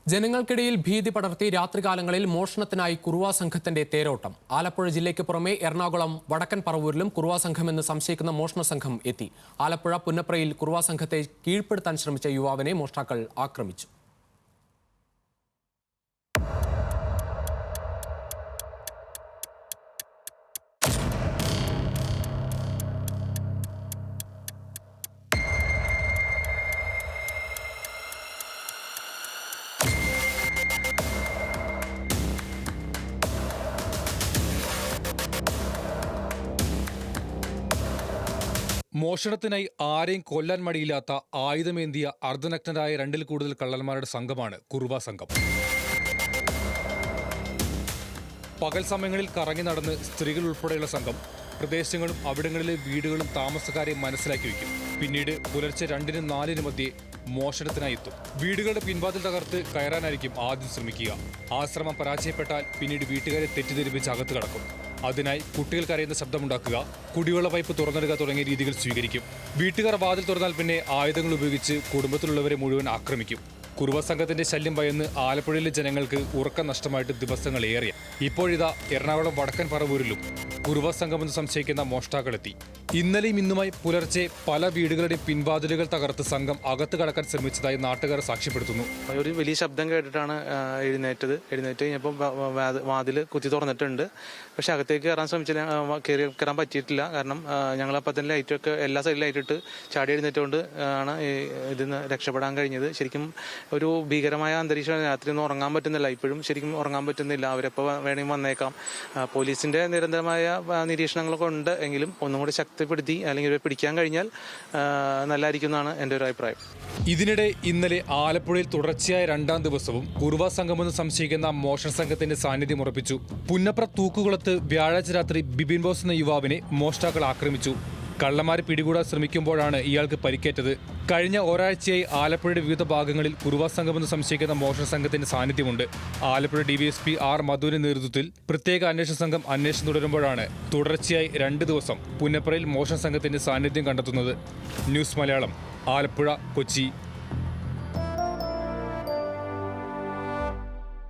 ജനങ്ങൾക്കിടയിൽ ഭീതി പടർത്തി രാത്രികാലങ്ങളിൽ മോഷണത്തിനായി കുറുവാ സംഘത്തിന്റെ തേരോട്ടം. ആലപ്പുഴ ജില്ലയ്ക്ക് പുറമെ എറണാകുളം വടക്കൻ പറവൂരിലും കുറുവാ സംഘമെന്ന് സംശയിക്കുന്ന മോഷണ സംഘം എത്തി. ആലപ്പുഴ പുന്നപ്രയിൽ കുറുവാ സംഘത്തെ കീഴ്പ്പെടുത്താൻ ശ്രമിച്ച യുവാവിനെ മോഷ്ടാക്കൾ ആക്രമിച്ചു. മോഷണത്തിനായി ആരെയും കൊല്ലാൻ മടിയില്ലാത്ത ആയുധമേന്തിയ അർദ്ധനഗ്നരായ 2ൽ കൂടുതൽ കള്ളന്മാരുടെ സംഘമാണ് കുറുവാ സംഘം. പകൽ സമയങ്ങളിൽ കറങ്ങി നടന്ന് സ്ത്രീകൾ ഉൾപ്പെടെയുള്ള സംഘം പ്രദേശങ്ങളും അവിടങ്ങളിലെ വീടുകളും താമസക്കാരെ മനസ്സിലാക്കി വയ്ക്കും. പിന്നീട് പുലർച്ചെ 2നും 4നും മധ്യേ മോഷണത്തിനായി എത്തും. വീടുകളുടെ പിൻവാതിൽ തകർത്ത് കയറാനായിരിക്കും ആദ്യം ശ്രമിക്കുക. ആ ശ്രമം പരാജയപ്പെട്ടാൽ പിന്നീട് വീട്ടുകാരെ തെറ്റിദ്ധരിപ്പിച്ച് അകത്ത് കടക്കും. അതിനായി കുട്ടികൾ കരയുന്ന ശബ്ദമുണ്ടാക്കുക, കുടിവെള്ള പൈപ്പ് തുറന്നിടുക തുടങ്ങിയ രീതികൾ സ്വീകരിക്കും. വീട്ടുകാർ വാതിൽ തുറന്നാൽ പിന്നെ ആയുധങ്ങൾ ഉപയോഗിച്ച് കുടുംബത്തിലുള്ളവരെ മുഴുവൻ ആക്രമിക്കും. കുറുവ സംഘത്തിന്റെ ശല്യം ഭയന്ന് ആലപ്പുഴയിലെ ജനങ്ങൾക്ക് ഉറക്കം നഷ്ടമായിട്ട് ദിവസങ്ങളേറെ. ഇപ്പോഴിതാ എറണാകുളം വടക്കൻ പറവൂരിലും കുറുവ സംഘമെന്ന് സംശയിക്കുന്ന മോഷ്ടാക്കളെത്തി. ഇന്നലെയും ഇന്നുമായി പുലർച്ചെ പല വീടുകളുടെയും പിൻവാതിലുകൾ തകർത്ത് സംഘം അകത്ത് കടക്കാൻ ശ്രമിച്ചതായി നാട്ടുകാർ സാക്ഷ്യപ്പെടുത്തുന്നു. ഒരു വലിയ ശബ്ദം കേട്ടിട്ടാണ് എഴുന്നേറ്റ് കഴിഞ്ഞപ്പോൾ വാതിൽ കുത്തി തുറന്നിട്ടുണ്ട്. പക്ഷെ അകത്തേക്ക് കയറാൻ ശ്രമിച്ചില്ല, കയറാൻ പറ്റിയിട്ടില്ല. കാരണം ഞങ്ങളപ്പോൾ തന്നെ ലൈറ്റൊക്കെ എല്ലാ സൈഡിലും ലൈറ്റിട്ട് ചാടി എഴുന്നേറ്റുകൊണ്ട് ആണ് ഇതിന്ന് രക്ഷപ്പെടാൻ കഴിഞ്ഞത്. ശരിക്കും ഒരു ഭീകരമായ അന്തരീക്ഷം. രാത്രി ഒന്നും ഉറങ്ങാൻ പറ്റുന്നില്ല, ഇപ്പോഴും ശരിക്കും ഉറങ്ങാൻ പറ്റുന്നില്ല. അവരെപ്പോൾ വേണമെങ്കിൽ വന്നേക്കാം. പോലീസിന്റെ നിരന്തരമായ നിരീക്ഷണങ്ങളൊക്കെ ഉണ്ട് എങ്കിലും ഒന്നും കൂടി ശക്തിപ്പെടുത്തി അല്ലെങ്കിൽ ഇവരെ പിടിക്കാൻ കഴിഞ്ഞാൽ നല്ലതായിരിക്കും എന്നാണ് എൻ്റെ ഒരു അഭിപ്രായം. ഇതിനിടെ ഇന്നലെ ആലപ്പുഴയിൽ തുടർച്ചയായ 2ാം ദിവസവും കുറുവ സംഘമെന്ന് സംശയിക്കുന്ന മോഷണ സംഘത്തിന്റെ സാന്നിധ്യം ഉറപ്പിച്ചു. പുന്നപ്ര തൂക്കുകുളത്ത് വ്യാഴാഴ്ച രാത്രി ബിബിൻ ബോസ് എന്ന യുവാവിനെ മോഷ്ടാക്കൾ ആക്രമിച്ചു. കള്ളന്മാരെ പിടികൂടാൻ ശ്രമിക്കുമ്പോഴാണ് ഇയാൾക്ക് പരിക്കേറ്റത്. കഴിഞ്ഞ ഒരാഴ്ചയായി ആലപ്പുഴയുടെ വിവിധ ഭാഗങ്ങളിൽ കുറുവ സംഘമെന്ന് സംശയിക്കുന്ന മോഷണ സംഘത്തിന്റെ സാന്നിധ്യമുണ്ട്. ആലപ്പുഴ ഡിവൈഎസ്പി ആർ മധുവിന്റെ നേതൃത്വത്തിൽ പ്രത്യേക അന്വേഷണ സംഘം അന്വേഷണം തുടരുമ്പോഴാണ് തുടർച്ചയായി 2 ദിവസം പുന്നപ്രയിൽ മോഷണ സംഘത്തിന്റെ സാന്നിധ്യം കണ്ടെത്തുന്നത്. ന്യൂസ് മലയാളം, ആലപ്പുഴ, കൊച്ചി.